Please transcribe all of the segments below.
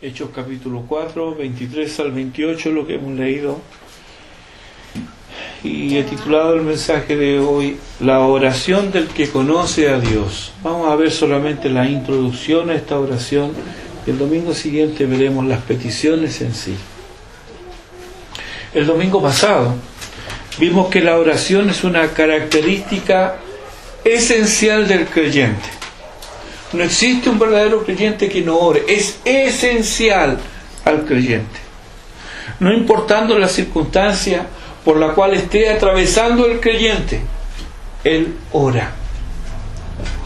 Hechos capítulo 4, 23 al 28, lo que hemos leído. Y he titulado el mensaje de hoy, La oración del que conoce a Dios. Vamos a ver solamente la introducción a esta oración. El domingo siguiente veremos las peticiones en sí. El domingo pasado vimos que la oración es una característica esencial del creyente. No existe un verdadero creyente que no ore. Es esencial al creyente. No importando la circunstancia por la cual esté atravesando el creyente, él ora.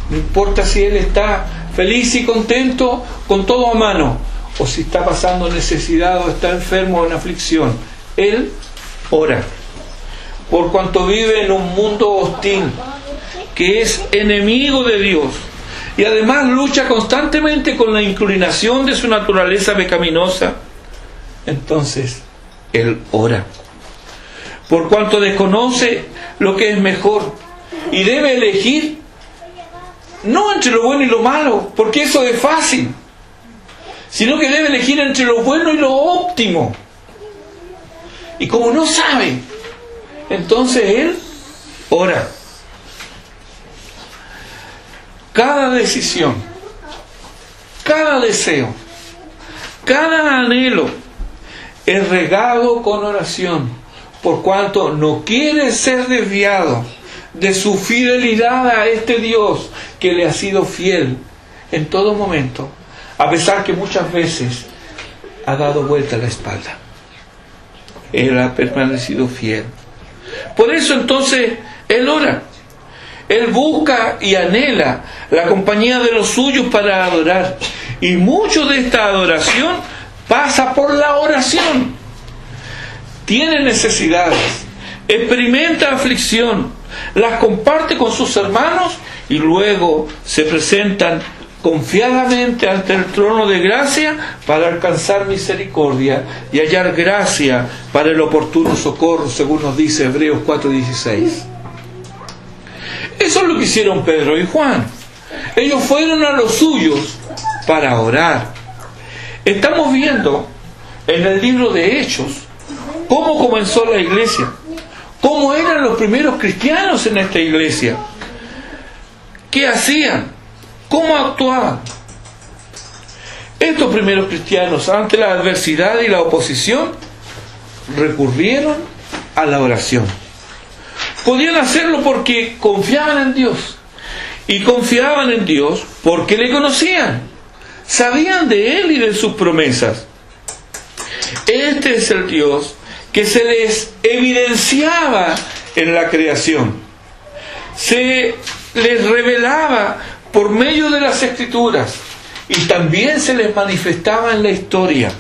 No importa si él está feliz y contento con todo a mano, o si está pasando necesidad o está enfermo o en aflicción, él ora. Por cuanto vive en un mundo hostil, que es enemigo de Dios, y además lucha constantemente con la inclinación de su naturaleza pecaminosa, entonces él ora. Por cuanto desconoce lo que es mejor y debe elegir no entre lo bueno y lo malo, porque eso es fácil, sino que debe elegir entre lo bueno y lo óptimo. Y como no sabe, entonces él ora. Cada decisión, cada deseo, cada anhelo es regado con oración, por cuanto no quiere ser desviado de su fidelidad a este Dios que le ha sido fiel en todo momento, a pesar que muchas veces ha dado vuelta la espalda. Él ha permanecido fiel. Por eso entonces él ora. Él busca y anhela la compañía de los suyos para adorar. Y mucho de esta adoración pasa por la oración. Tiene necesidades, experimenta aflicción, las comparte con sus hermanos y luego se presentan confiadamente ante el trono de gracia para alcanzar misericordia y hallar gracia para el oportuno socorro, según nos dice Hebreos 4:16. Eso es lo que hicieron Pedro y Juan. Ellos fueron a los suyos para orar. Estamos viendo en el libro de Hechos cómo comenzó la iglesia, cómo eran los primeros cristianos en esta iglesia, qué hacían, cómo actuaban. Estos primeros cristianos, ante la adversidad y la oposición, recurrieron a la oración. Podían hacerlo porque confiaban en Dios, y confiaban en Dios porque le conocían, sabían de Él y de sus promesas. Este es el Dios que se les evidenciaba en la creación, se les revelaba por medio de las Escrituras y también se les manifestaba en la historia.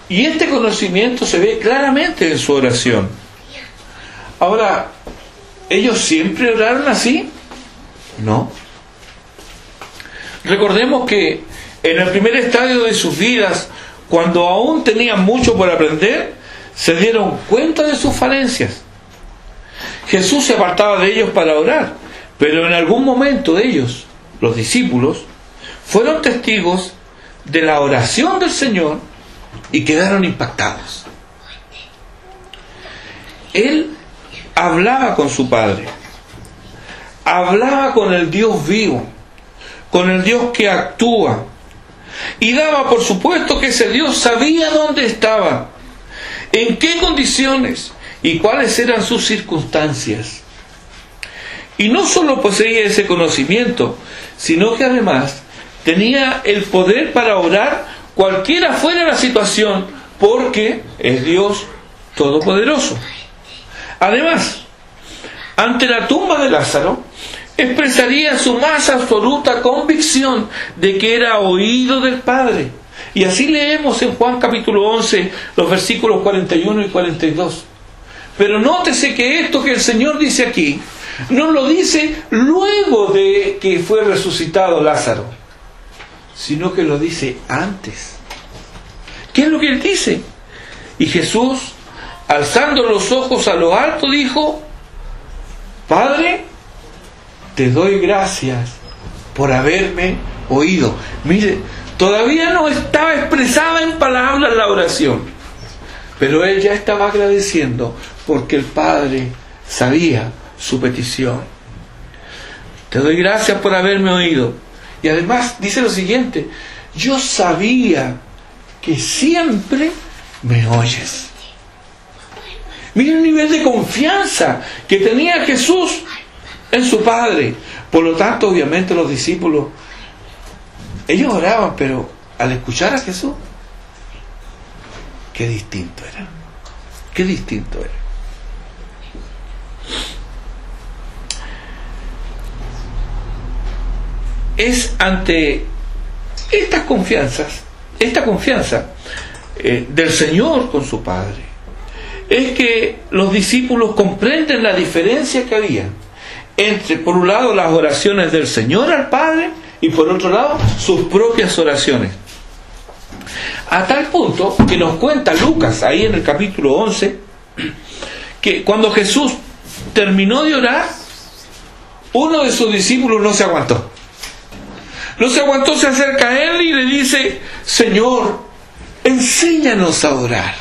Y este conocimiento se ve claramente en su oración. Ahora, ¿ellos siempre oraron así? No. Recordemos que en el primer estadio de sus vidas, cuando aún tenían mucho por aprender, se dieron cuenta de sus falencias. Jesús se apartaba de ellos para orar, pero en algún momento ellos, los discípulos, fueron testigos de la oración del Señor y quedaron impactados. Él hablaba con su Padre, hablaba con el Dios vivo, con el Dios que actúa, y daba por supuesto que ese Dios sabía dónde estaba, en qué condiciones y cuáles eran sus circunstancias. Y no solo poseía ese conocimiento, sino que además tenía el poder para orar cualquiera fuera la situación, porque es Dios todopoderoso. Además, ante la tumba de Lázaro, expresaría su más absoluta convicción de que era oído del Padre. Y así leemos en Juan capítulo 11, los versículos 41 y 42. Pero nótese que esto que el Señor dice aquí, no lo dice luego de que fue resucitado Lázaro, sino que lo dice antes. ¿Qué es lo que Él dice? Y Jesús, alzando los ojos a lo alto, dijo: Padre, te doy gracias por haberme oído. Mire, Todavía no estaba expresada en palabras la oración, pero él ya estaba agradeciendo porque el Padre sabía su petición. Te doy gracias por haberme oído. Y además dice lo siguiente: yo sabía que siempre me oyes. Mira el nivel de confianza que tenía Jesús en su Padre. Por lo tanto, obviamente los discípulos, ellos oraban, pero al escuchar a Jesús, qué distinto era. Qué distinto era. Es ante esta confianza del Señor con su Padre, es que los discípulos comprenden la diferencia que había entre, por un lado, las oraciones del Señor al Padre y por otro lado, sus propias oraciones. A tal punto que nos cuenta Lucas, ahí en el capítulo 11, que cuando Jesús terminó de orar, uno de sus discípulos no se aguantó. Se acerca a él y le dice: Señor, enséñanos a orar.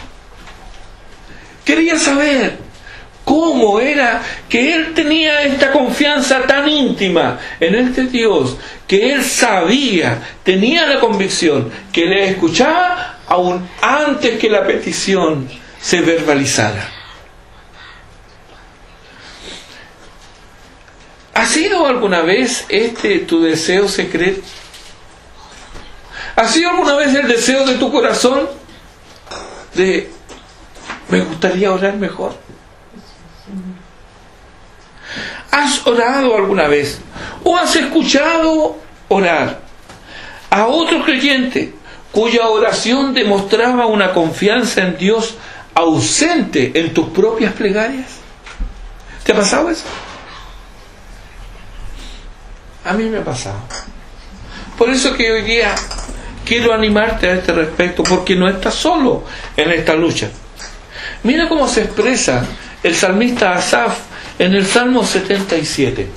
Quería saber cómo era que él tenía esta confianza tan íntima en este Dios, que él sabía, tenía la convicción que le escuchaba aún antes que la petición se verbalizara. ¿Ha sido alguna vez este tu deseo secreto? ¿Ha sido alguna vez el deseo de tu corazón de: me gustaría orar mejor? ¿Has orado alguna vez o has escuchado orar a otro creyente cuya oración demostraba una confianza en Dios ausente en tus propias plegarias? ¿Te ha pasado eso? A mí me ha pasado. Por eso que hoy día quiero animarte a este respecto, porque no estás solo en esta lucha. Mira cómo se expresa el salmista Asaf en el Salmo 77.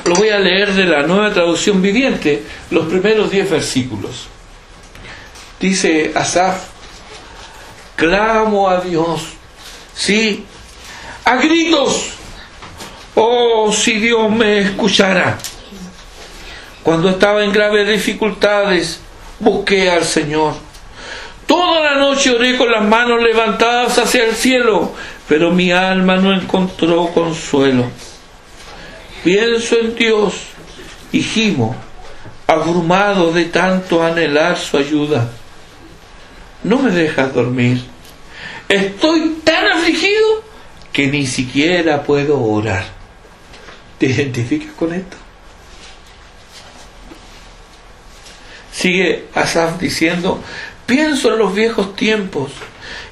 Lo voy a leer de la Nueva Traducción Viviente, los primeros 10 versículos. Dice Asaf: clamo a Dios, sí, a gritos. Oh, si Dios me escuchara. Cuando estaba en graves dificultades, busqué al Señor. Toda la noche oré con las manos levantadas hacia el cielo, pero mi alma no encontró consuelo. Pienso en Dios y gimo, abrumado de tanto anhelar su ayuda. No me dejas dormir. Estoy tan afligido que ni siquiera puedo orar. ¿Te identificas con esto? Sigue Asaf diciendo: pienso en los viejos tiempos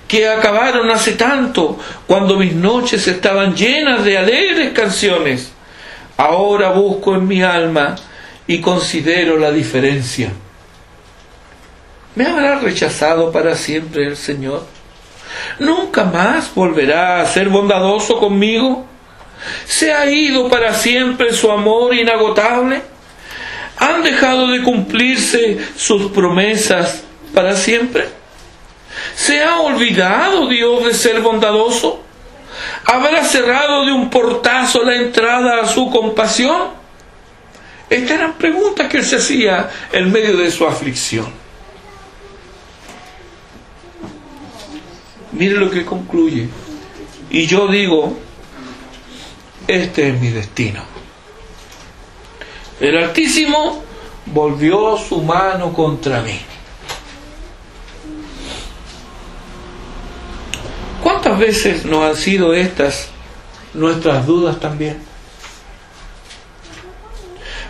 que acabaron hace tanto, cuando mis noches estaban llenas de alegres canciones. Ahora busco en mi alma y considero la diferencia. ¿Me habrá rechazado para siempre el Señor? ¿Nunca más volverá a ser bondadoso conmigo? ¿Se ha ido para siempre su amor inagotable? ¿Han dejado de cumplirse sus promesas para siempre? ¿Se ha olvidado Dios de ser bondadoso? ¿Habrá cerrado de un portazo la entrada a su compasión? Estas eran preguntas que él se hacía en medio de su aflicción. Mire lo que concluye: y yo digo, este es mi destino. El Altísimo volvió su mano contra mí. ¿Cuántas veces nos han sido estas nuestras dudas también?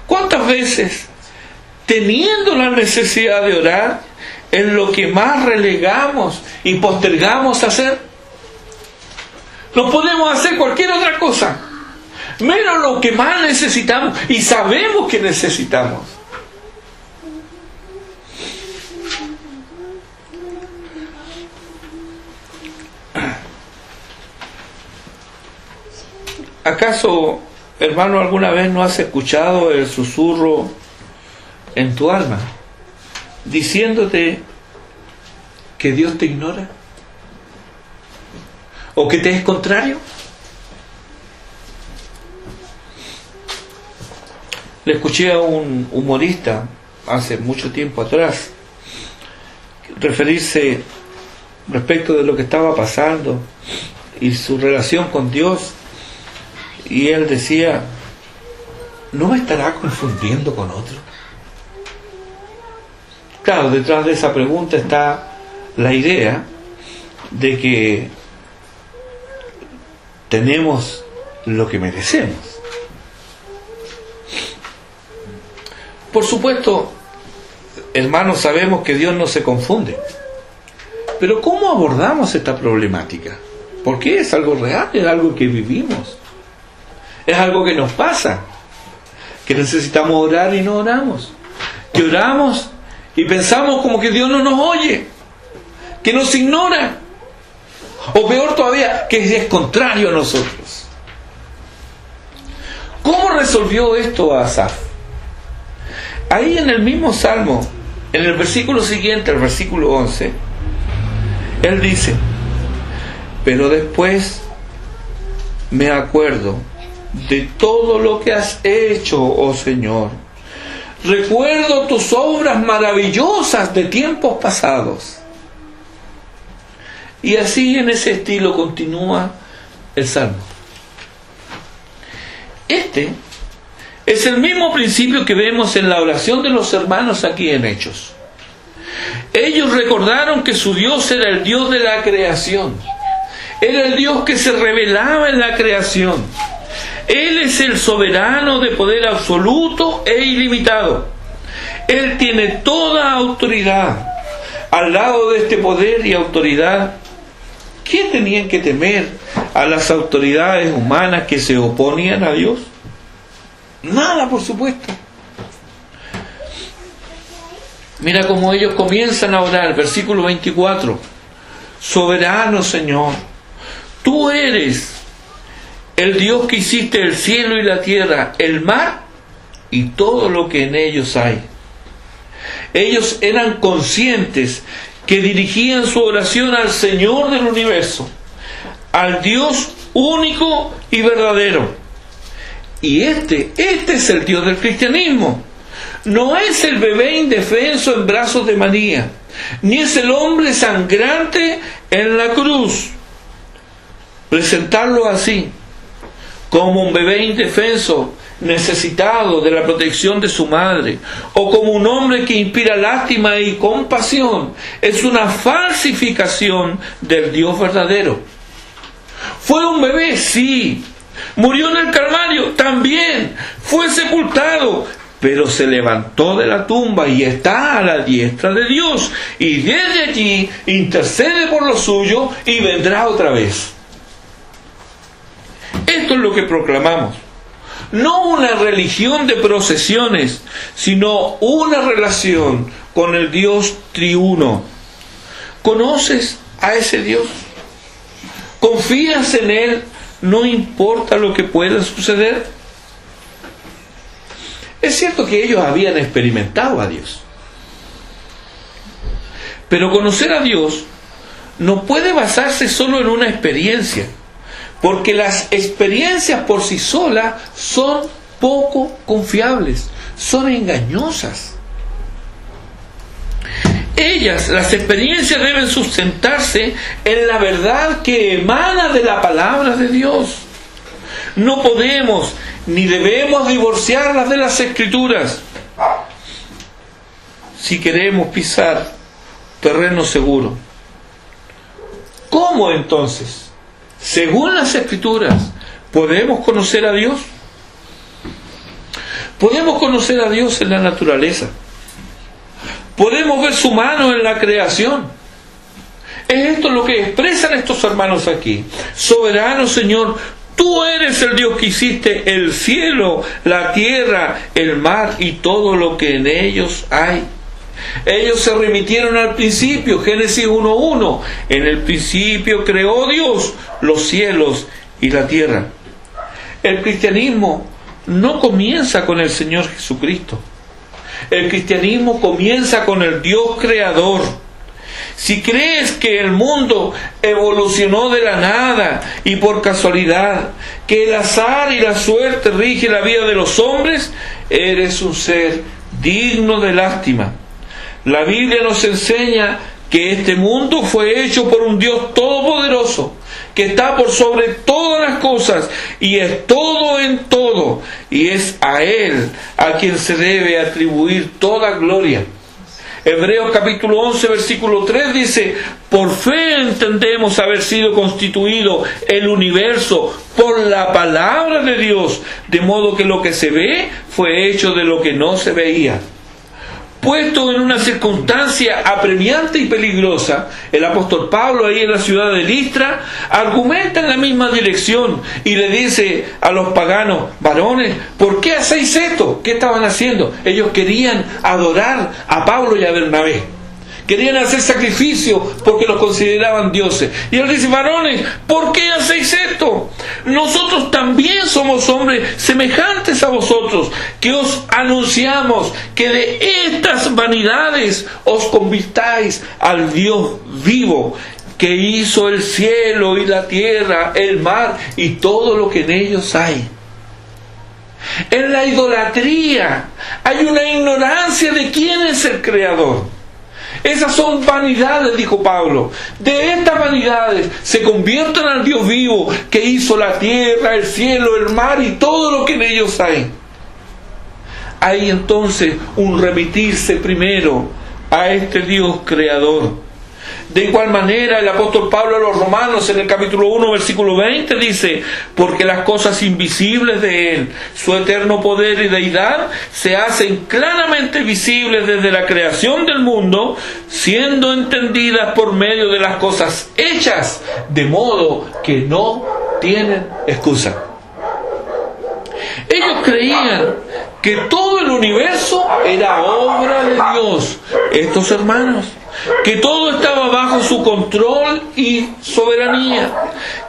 ¿Cuántas veces, teniendo la necesidad de orar, en lo que más relegamos y postergamos hacer? No podemos hacer cualquier otra cosa, menos lo que más necesitamos y sabemos que necesitamos. ¿Acaso, hermano, alguna vez no has escuchado el susurro en tu alma? diciéndote que Dios te ignora o que te es contrario? Le escuché a un humorista hace mucho tiempo atrás referirse respecto de lo que estaba pasando y su relación con Dios, y él decía: ¿no me estará confundiendo con otro? Claro, detrás de esa pregunta está la idea de que tenemos lo que merecemos. Por supuesto, hermanos, sabemos que Dios no se confunde. Pero ¿cómo abordamos esta problemática? Porque es algo real, es algo que vivimos. Es algo que nos pasa. Que necesitamos orar y no oramos. Que oramos y pensamos como que Dios no nos oye. Que nos ignora. O peor todavía, que es contrario a nosotros. ¿Cómo resolvió esto Asaf? Ahí en el mismo Salmo, en el versículo siguiente, el versículo 11, él dice: pero después me acuerdo de todo lo que has hecho, oh Señor. Recuerdo tus obras maravillosas de tiempos pasados. Y así en ese estilo continúa el Salmo. Este es el mismo principio que vemos en la oración de los hermanos aquí en Hechos. Ellos recordaron que su Dios era el Dios de la creación. Era el Dios que se revelaba en la creación. Él es el soberano de poder absoluto e ilimitado. Él tiene toda autoridad. Al lado de este poder y autoridad, ¿qué tenían que temer a las autoridades humanas que se oponían a Dios? Nada, por supuesto. Mira cómo ellos comienzan a orar, versículo 24. Soberano Señor, tú eres el Dios que hiciste el cielo y la tierra, el mar y todo lo que en ellos hay. Ellos eran conscientes que dirigían su oración al Señor del universo, al Dios único y verdadero. Y este es el Dios del cristianismo. No es el bebé indefenso en brazos de María, ni es el hombre sangrante en la cruz. Presentarlo así, como un bebé indefenso, necesitado de la protección de su madre, o como un hombre que inspira lástima y compasión, es una falsificación del Dios verdadero. Fue un bebé, sí. Murió en el Calvario, también. Fue sepultado, pero se levantó de la tumba y está a la diestra de Dios. Y desde allí intercede por lo suyo y vendrá otra vez. Esto es lo que proclamamos. No una religión de procesiones, sino una relación con el Dios triuno. ¿Conoces a ese Dios? ¿Confías en Él? No importa lo que pueda suceder. Es cierto que ellos habían experimentado a Dios. Pero conocer a Dios no puede basarse solo en una experiencia, porque las experiencias por sí solas son poco confiables, son engañosas. Las experiencias deben sustentarse en la verdad que emana de la palabra de Dios. No podemos ni debemos divorciarlas de las Escrituras si queremos pisar terreno seguro. ¿Cómo entonces, según las Escrituras, podemos conocer a Dios? Podemos conocer a Dios en la naturaleza. Podemos ver su mano en la creación. Es esto lo que expresan estos hermanos aquí. Soberano Señor, tú eres el Dios que hiciste el cielo, la tierra, el mar y todo lo que en ellos hay. Ellos se remitieron al principio, Génesis 1:1. En el principio creó Dios los cielos y la tierra. El cristianismo no comienza con el Señor Jesucristo. El cristianismo comienza con el Dios creador. Si crees que el mundo evolucionó de la nada y por casualidad, que el azar y la suerte rigen la vida de los hombres, eres un ser digno de lástima. La Biblia nos enseña que este mundo fue hecho por un Dios todopoderoso, que está por sobre todas las cosas y es todo en todo, y es a Él a quien se debe atribuir toda gloria. Hebreos capítulo 11 versículo 3 dice: por fe entendemos haber sido constituido el universo por la palabra de Dios, de modo que lo que se ve fue hecho de lo que no se veía. Puesto en una circunstancia apremiante y peligrosa, el apóstol Pablo, ahí en la ciudad de Listra, argumenta en la misma dirección y le dice a los paganos: varones, ¿por qué hacéis esto? ¿Qué estaban haciendo? Ellos querían adorar a Pablo y a Bernabé. Querían hacer sacrificio porque los consideraban dioses. Y él dice: varones, ¿por qué hacéis esto? Nosotros también somos hombres semejantes a vosotros, que os anunciamos que de estas vanidades os convirtáis al Dios vivo, que hizo el cielo y la tierra, el mar y todo lo que en ellos hay. En la idolatría hay una ignorancia de quién es el Creador. Esas son vanidades, dijo Pablo. De estas vanidades se convierten al Dios vivo, que hizo la tierra, el cielo, el mar y todo lo que en ellos hay. Hay entonces un remitirse primero a este Dios creador. De igual manera, el apóstol Pablo a los romanos, en el capítulo 1, versículo 20, dice: porque las cosas invisibles de Él, su eterno poder y deidad, se hacen claramente visibles desde la creación del mundo, siendo entendidas por medio de las cosas hechas, de modo que no tienen excusa. Ellos creían que todo el universo era obra de Dios. Estos hermanos, que todo estaba bajo su control y soberanía,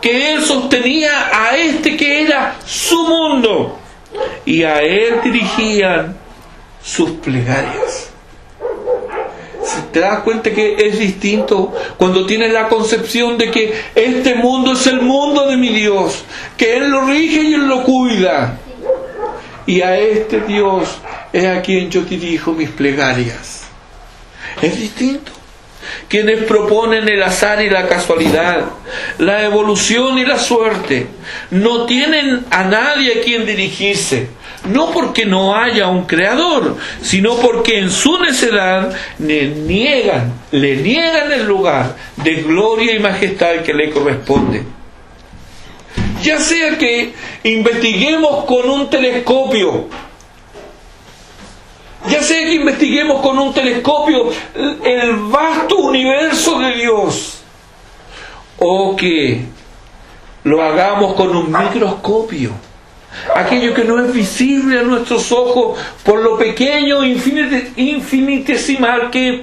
que Él sostenía a este que era su mundo, y a Él dirigían sus plegarias. ¿Te das cuenta que es distinto cuando tienes la concepción de que este mundo es el mundo de mi Dios, que Él lo rige y Él lo cuida, y a este Dios es a quien yo dirijo mis plegarias? Es distinto. Quienes proponen el azar y la casualidad, la evolución y la suerte, no tienen a nadie a quien dirigirse, no porque no haya un creador, sino porque en su necedad le niegan el lugar de gloria y majestad que le corresponde. Ya sea que investiguemos con un telescopio, el vasto universo de Dios, o que lo hagamos con un microscopio, aquello que no es visible a nuestros ojos por lo pequeño infinitesimal que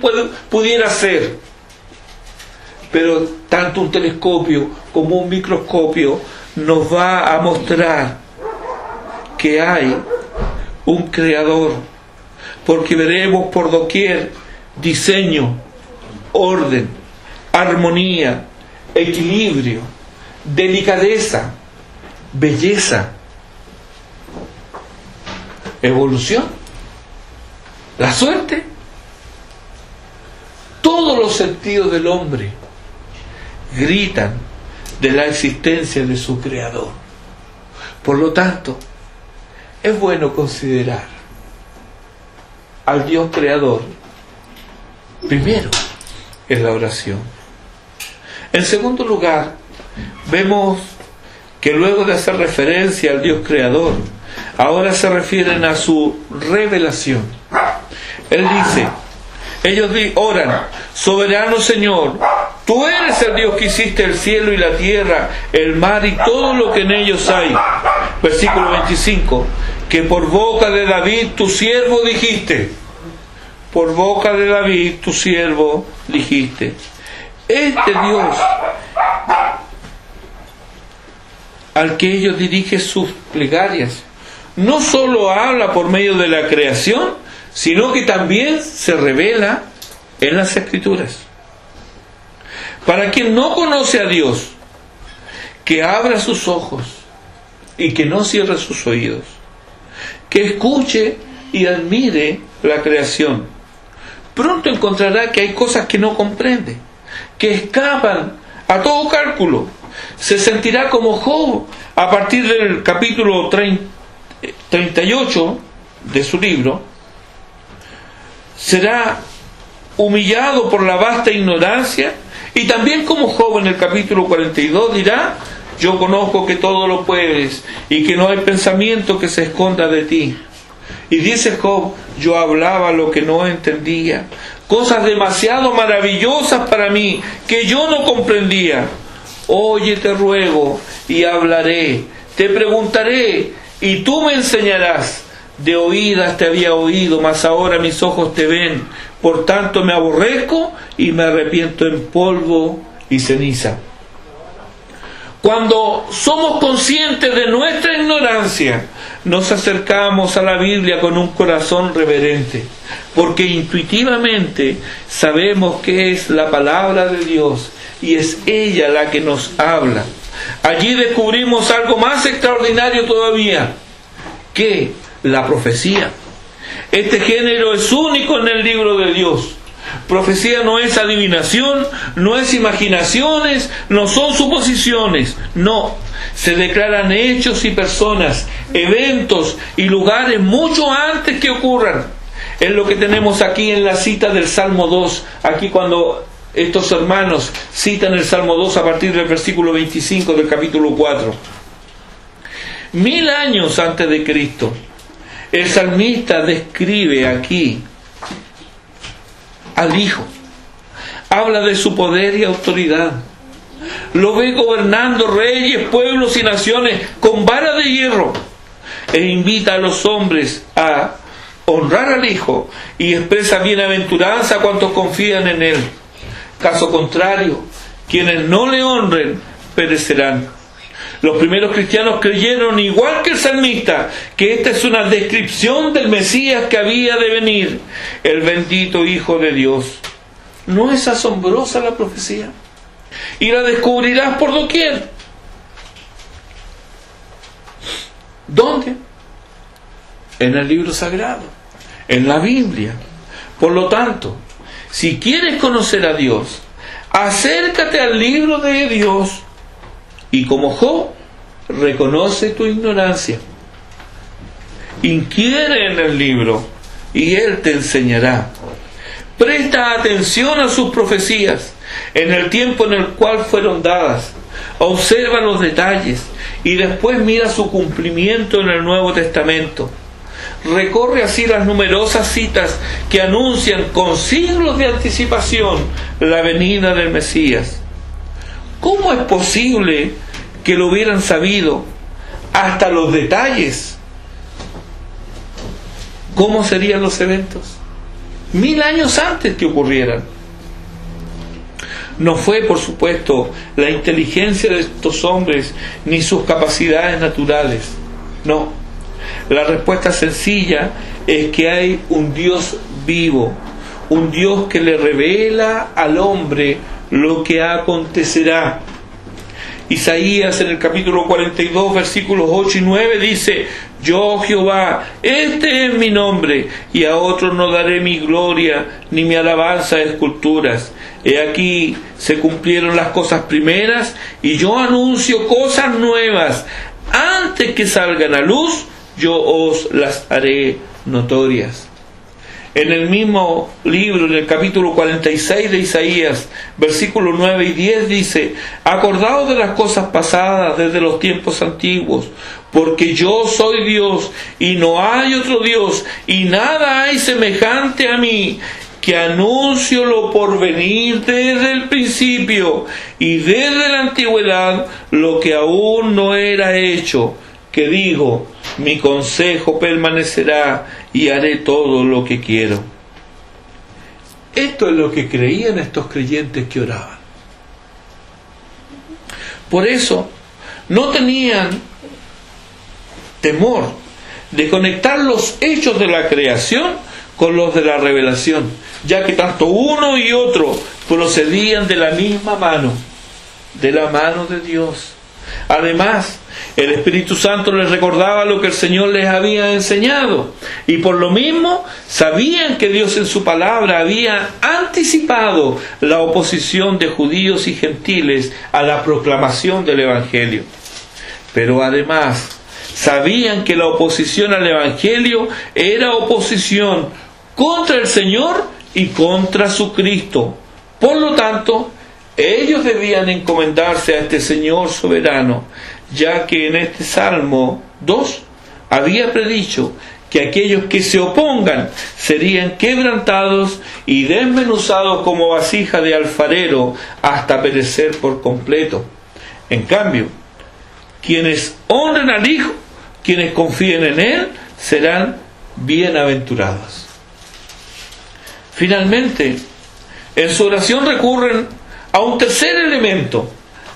pudiera ser. Pero tanto un telescopio como un microscopio nos va a mostrar que hay un creador, porque veremos por doquier diseño, orden, armonía, equilibrio, delicadeza, belleza, evolución, la suerte. Todos los sentidos del hombre gritan de la existencia de su creador. Por lo tanto, es bueno considerar al Dios creador primero en la oración. En segundo lugar, vemos que luego de hacer referencia al Dios creador, ahora se refieren a su revelación. Él dice, ellos oran: soberano Señor, tú eres el Dios que hiciste el cielo y la tierra, el mar y todo lo que en ellos hay. Versículo 25, que por boca de David tu siervo dijiste. Por boca de David tu siervo dijiste. Este Dios al que ellos dirigen sus plegarias no solo habla por medio de la creación, sino que también se revela en las Escrituras. Para quien no conoce a Dios, que abra sus ojos y que no cierre sus oídos, que escuche y admire la creación. Pronto encontrará que hay cosas que no comprende, que escapan a todo cálculo. Se sentirá como Job a partir del capítulo 38 de su libro. Será humillado por la vasta ignorancia, y también como Job en el capítulo 42 dirá: yo conozco que todo lo puedes y que no hay pensamiento que se esconda de ti. Y dice Job: yo hablaba lo que no entendía, cosas demasiado maravillosas para mí que yo no comprendía. Oye, te ruego y hablaré, te preguntaré y tú me enseñarás. De oídas te había oído, mas ahora mis ojos te ven. Por tanto me aborrezco y me arrepiento en polvo y ceniza. Cuando somos conscientes de nuestra ignorancia, nos acercamos a la Biblia con un corazón reverente, porque intuitivamente sabemos que es la palabra de Dios y es ella la que nos habla. Allí descubrimos algo más extraordinario todavía, que la profecía. Este género es único en el libro de Dios. Profecía no es adivinación, no es imaginaciones, no son suposiciones, no. Se declaran hechos y personas, eventos y lugares mucho antes que ocurran. Es lo que tenemos aquí en la cita del Salmo 2, aquí cuando estos hermanos citan el Salmo 2 a partir del versículo 25 del capítulo 4. 1000 años antes de Cristo, el salmista describe aquí al Hijo. Habla de su poder y autoridad. Lo ve gobernando reyes, pueblos y naciones con vara de hierro. E invita a los hombres a honrar al Hijo y expresa bienaventuranza a cuantos confían en Él. Caso contrario, quienes no le honren perecerán. Los primeros cristianos creyeron, igual que el salmista, que esta es una descripción del Mesías que había de venir, el bendito Hijo de Dios. ¿No es asombrosa la profecía? Y la descubrirás por doquier. ¿Dónde? En el libro sagrado, en la Biblia. Por lo tanto, si quieres conocer a Dios, acércate al libro de Dios. Y como Job, reconoce tu ignorancia. Inquiere en el libro y Él te enseñará. Presta atención a sus profecías en el tiempo en el cual fueron dadas. Observa los detalles y después mira su cumplimiento en el Nuevo Testamento. Recorre así las numerosas citas que anuncian con siglos de anticipación la venida del Mesías. ¿Cómo es posible que lo hubieran sabido hasta los detalles? ¿Cómo serían los eventos? 1000 años antes que ocurrieran. No fue, por supuesto, la inteligencia de estos hombres ni sus capacidades naturales. No. La respuesta sencilla es que hay un Dios vivo, un Dios que le revela al hombre lo que acontecerá. Isaías en el capítulo 42 versículos 8 y 9 dice: yo Jehová, este es mi nombre, y a otro no daré mi gloria ni mi alabanza a esculturas. He aquí se cumplieron las cosas primeras, y yo anuncio cosas nuevas. Antes que salgan a luz, yo os las haré notorias. En el mismo libro, en el capítulo 46 de Isaías, versículos 9 y 10 dice: acordaos de las cosas pasadas desde los tiempos antiguos, porque yo soy Dios y no hay otro Dios, y nada hay semejante a mí, que anuncio lo por venir desde el principio y desde la antigüedad lo que aún no era hecho, que digo: mi consejo permanecerá y haré todo lo que quiero. Esto es lo que creían estos creyentes que oraban. Por eso no tenían temor de conectar los hechos de la creación con los de la revelación, ya que tanto uno y otro procedían de la misma mano, de la mano de Dios. Además, el Espíritu Santo les recordaba lo que el Señor les había enseñado, y por lo mismo sabían que Dios en su palabra había anticipado la oposición de judíos y gentiles a la proclamación del Evangelio. Pero además sabían que la oposición al Evangelio era oposición contra el Señor y contra su Cristo. Por lo tanto, ellos debían encomendarse a este Señor soberano, ya que en este Salmo 2 había predicho que aquellos que se opongan serían quebrantados y desmenuzados como vasija de alfarero hasta perecer por completo. En cambio, quienes honren al Hijo, quienes confíen en Él, serán bienaventurados. Finalmente, en su oración recurren a un tercer elemento,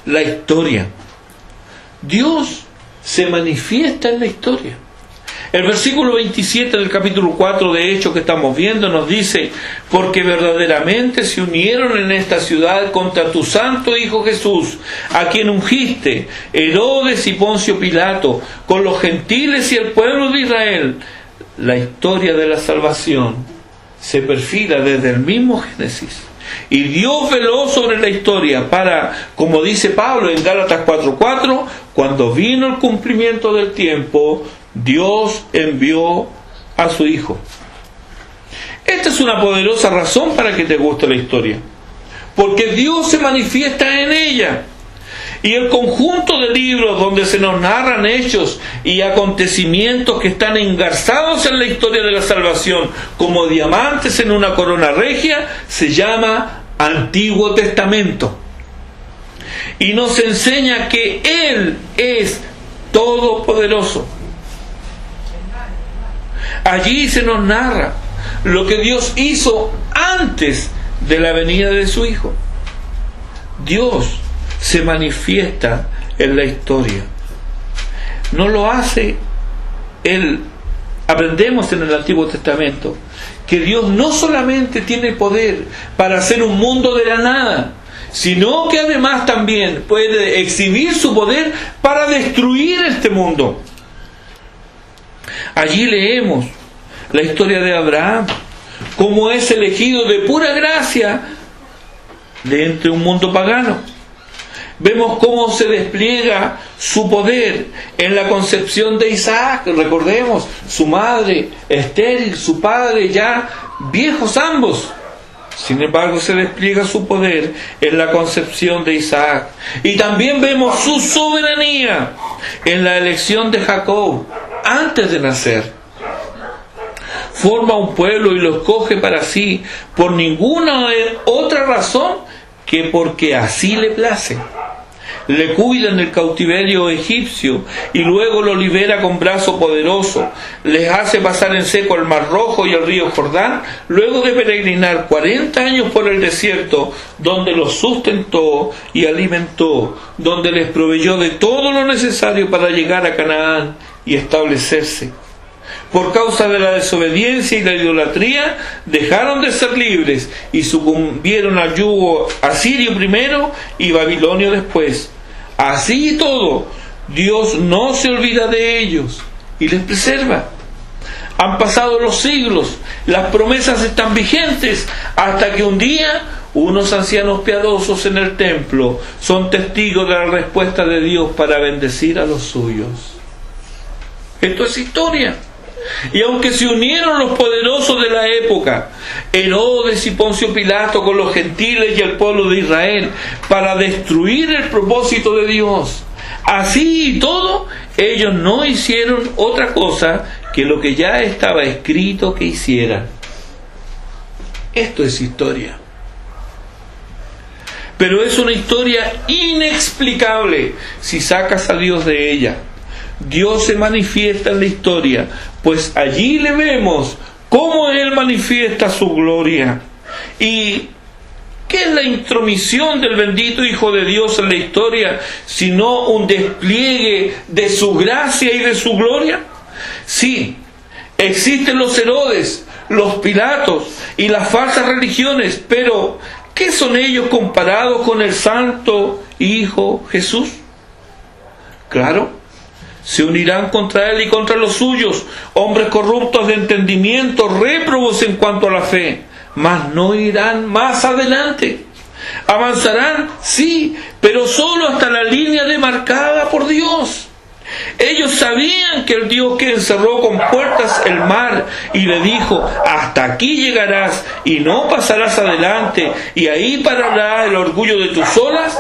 la historia. Dios se manifiesta en la historia. El versículo 27 del capítulo 4 de Hechos que estamos viendo nos dice: porque verdaderamente se unieron en esta ciudad contra tu santo Hijo Jesús, a quien ungiste, Herodes y Poncio Pilato, con los gentiles y el pueblo de Israel. La historia de la salvación se perfila desde el mismo Génesis. Y Dios veló sobre la historia para, como dice Pablo en Gálatas 4:4, cuando vino el cumplimiento del tiempo, Dios envió a su Hijo. Esta es una poderosa razón para que te guste la historia, porque Dios se manifiesta en ella. Y el conjunto de libros donde se nos narran hechos y acontecimientos que están engarzados en la historia de la salvación como diamantes en una corona regia se llama Antiguo Testamento. Y nos enseña que Él es todopoderoso. Allí se nos narra lo que Dios hizo antes de la venida de su Hijo. Dios se manifiesta en la historia. No lo hace Él. Aprendemos en el Antiguo Testamento que Dios no solamente tiene poder para hacer un mundo de la nada, sino que además también puede exhibir su poder para destruir este mundo. Allí leemos la historia de Abraham, cómo es elegido de pura gracia de entre un mundo pagano. Vemos cómo se despliega su poder en la concepción de Isaac. Recordemos, su madre estéril, su padre ya viejos ambos. Sin embargo, se despliega su poder en la concepción de Isaac. Y también vemos su soberanía en la elección de Jacob antes de nacer. Forma un pueblo y lo escoge para sí por ninguna otra razón que porque así le place. Le cuida en el cautiverio egipcio y luego lo libera con brazo poderoso. Les hace pasar en seco el Mar Rojo y el río Jordán, luego de peregrinar 40 años por el desierto, donde los sustentó y alimentó, donde les proveyó de todo lo necesario para llegar a Canaán y establecerse. Por causa de la desobediencia y la idolatría, dejaron de ser libres y sucumbieron al yugo asirio primero y babilonio después. Así y todo, Dios no se olvida de ellos y les preserva. Han pasado los siglos, las promesas están vigentes, hasta que un día unos ancianos piadosos en el templo son testigos de la respuesta de Dios para bendecir a los suyos. Esto es historia. Y aunque se unieron los poderosos de la época, Herodes y Poncio Pilato con los gentiles y el pueblo de Israel, para destruir el propósito de Dios, así y todo, ellos no hicieron otra cosa que lo que ya estaba escrito que hicieran. Esto es historia. Pero es una historia inexplicable si sacas a Dios de ella. Dios se manifiesta en la historia, pues allí le vemos cómo Él manifiesta su gloria. ¿Y qué es la intromisión del bendito Hijo de Dios en la historia, sino un despliegue de su gracia y de su gloria? Sí, existen los Herodes, los Pilatos y las falsas religiones, pero ¿qué son ellos comparados con el Santo Hijo Jesús? Claro, se unirán contra él y contra los suyos, hombres corruptos de entendimiento, réprobos en cuanto a la fe, mas no irán más adelante. Avanzarán, sí, pero solo hasta la línea demarcada por Dios. Ellos sabían que el Dios que encerró con puertas el mar y le dijo: hasta aquí llegarás y no pasarás adelante, y ahí parará el orgullo de tus olas,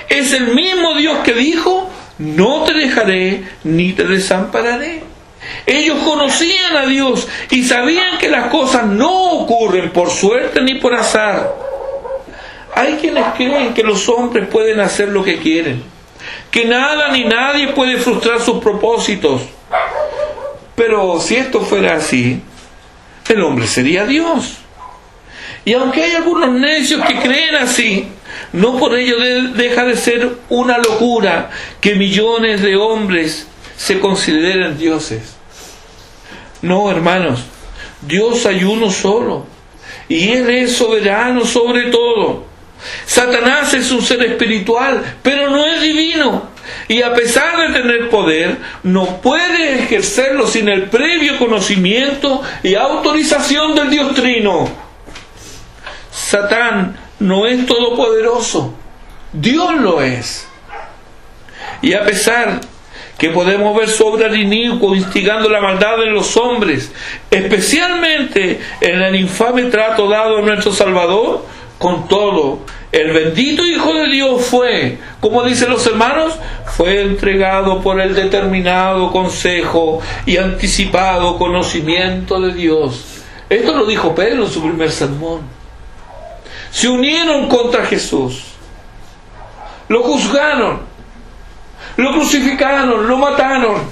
es el mismo Dios que dijo: no te dejaré ni te desampararé. Ellos conocían a Dios y sabían que las cosas no ocurren por suerte ni por azar. Hay quienes creen que los hombres pueden hacer lo que quieren, que nada ni nadie puede frustrar sus propósitos. Pero si esto fuera así, el hombre sería Dios. Y aunque hay algunos necios que creen así, no por ello deja de ser una locura que millones de hombres se consideren dioses. No, hermanos, Dios hay uno solo, y Él es soberano sobre todo. Satanás es un ser espiritual, pero no es divino, y a pesar de tener poder, no puede ejercerlo sin el previo conocimiento y autorización del Dios Trino. Satán no es todopoderoso, Dios lo es. Y a pesar que podemos ver su obra inicuo instigando la maldad en los hombres, especialmente en el infame trato dado a nuestro Salvador, con todo, el bendito Hijo de Dios fue, como dicen los hermanos, fue entregado por el determinado consejo y anticipado conocimiento de Dios. Esto lo dijo Pedro en su primer sermón. Se unieron contra Jesús, lo juzgaron, lo crucificaron, lo mataron,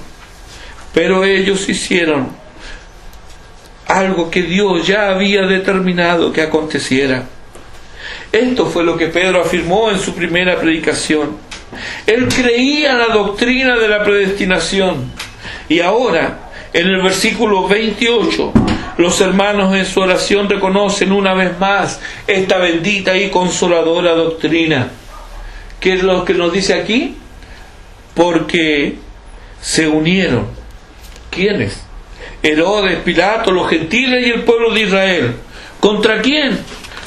pero ellos hicieron algo que Dios ya había determinado que aconteciera. Esto fue lo que Pedro afirmó en su primera predicación. Él creía en la doctrina de la predestinación. Y ahora, en el versículo 28, los hermanos en su oración reconocen una vez más esta bendita y consoladora doctrina. ¿Qué es lo que nos dice aquí? Porque se unieron. ¿Quiénes? Herodes, Pilato, los gentiles y el pueblo de Israel. ¿Contra quién?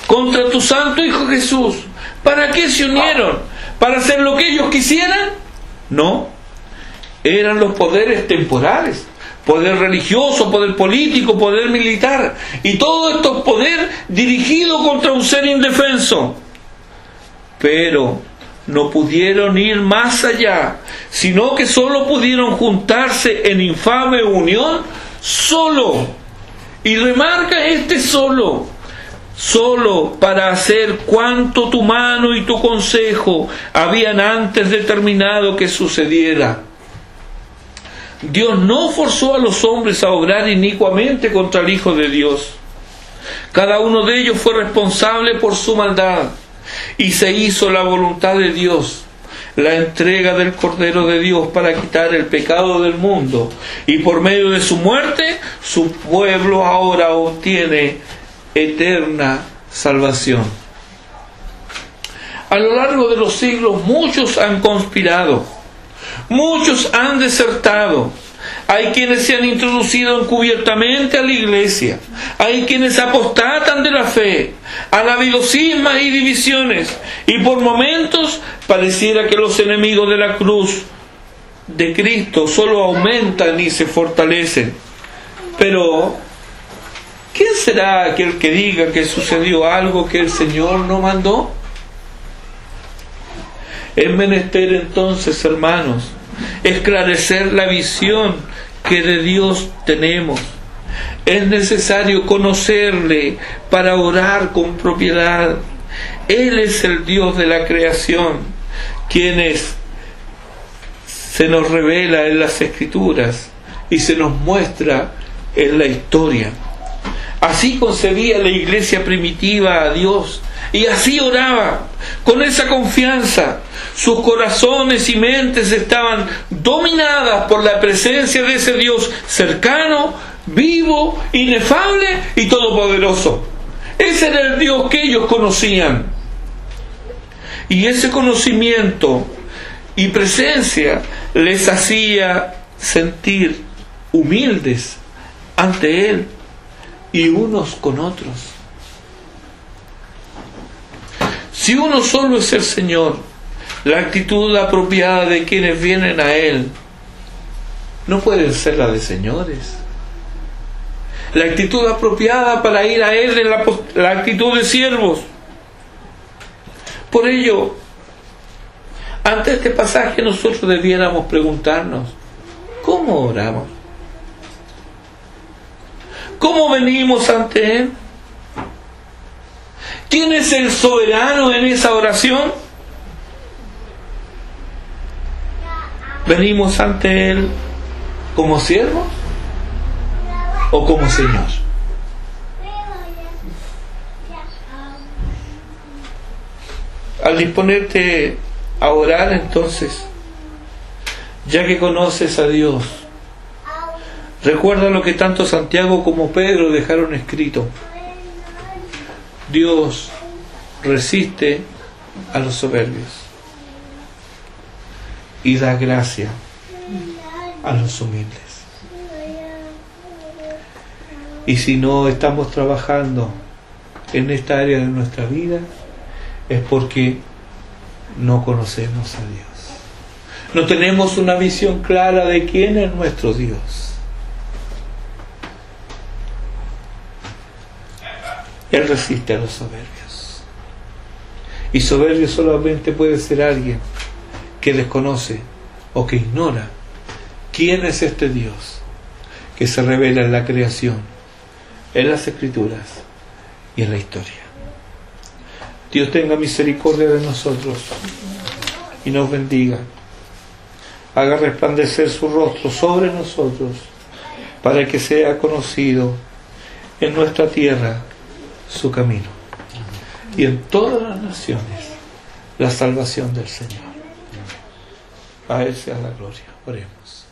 Contra tu santo Hijo Jesús. ¿Para qué se unieron? ¿Para hacer lo que ellos quisieran? No. Eran los poderes temporales. Poder religioso, poder político, poder militar. Y todo esto poder dirigido contra un ser indefenso. Pero no pudieron ir más allá, sino que solo pudieron juntarse en infame unión solo. Y remarca solo para hacer cuanto tu mano y tu consejo habían antes determinado que sucediera. Dios no forzó a los hombres a obrar inicuamente contra el Hijo de Dios. Cada uno de ellos fue responsable por su maldad, y se hizo la voluntad de Dios, la entrega del Cordero de Dios para quitar el pecado del mundo, y por medio de su muerte su pueblo ahora obtiene eterna salvación. A lo largo de los siglos muchos han conspirado, muchos han desertado. Hay quienes se han introducido encubiertamente a la iglesia, hay quienes apostatan de la fe, han habido cismas y divisiones, y por momentos pareciera que los enemigos de la cruz de Cristo solo aumentan y se fortalecen. Pero ¿quién será aquel que diga que sucedió algo que el Señor no mandó? Es menester entonces, hermanos, esclarecer la visión que de Dios tenemos. Es necesario conocerle para orar con propiedad. Él es el Dios de la creación, quien se nos revela en las Escrituras y se nos muestra en la historia. Así concebía la iglesia primitiva a Dios, y así oraba, con esa confianza. Sus corazones y mentes estaban dominadas por la presencia de ese Dios cercano vivo, inefable y todopoderoso. Ese era el Dios que ellos conocían. Y ese conocimiento y presencia les hacía sentir humildes ante Él y unos con otros. Si uno solo es el Señor, la actitud apropiada de quienes vienen a Él no puede ser la de señores. La actitud apropiada para ir a Él es la actitud de siervos. Por ello, ante este pasaje nosotros debiéramos preguntarnos, ¿cómo oramos? ¿Cómo venimos ante Él? ¿Quién es el soberano en esa oración? ¿Venimos ante Él como siervos o como Señor? Al disponerte a orar, entonces, ya que conoces a Dios, recuerda lo que tanto Santiago como Pedro dejaron escrito. Dios resiste a los soberbios y da gracia a los humildes. Y si no estamos trabajando en esta área de nuestra vida, es porque no conocemos a Dios. No tenemos una visión clara de quién es nuestro Dios. Él resiste a los soberbios. Y soberbio solamente puede ser alguien que desconoce o que ignora quién es este Dios que se revela en la creación, en las Escrituras y en la historia. Dios tenga misericordia de nosotros y nos bendiga. Haga resplandecer su rostro sobre nosotros para que sea conocido en nuestra tierra su camino y en todas las naciones la salvación del Señor. A Él sea la gloria. Oremos.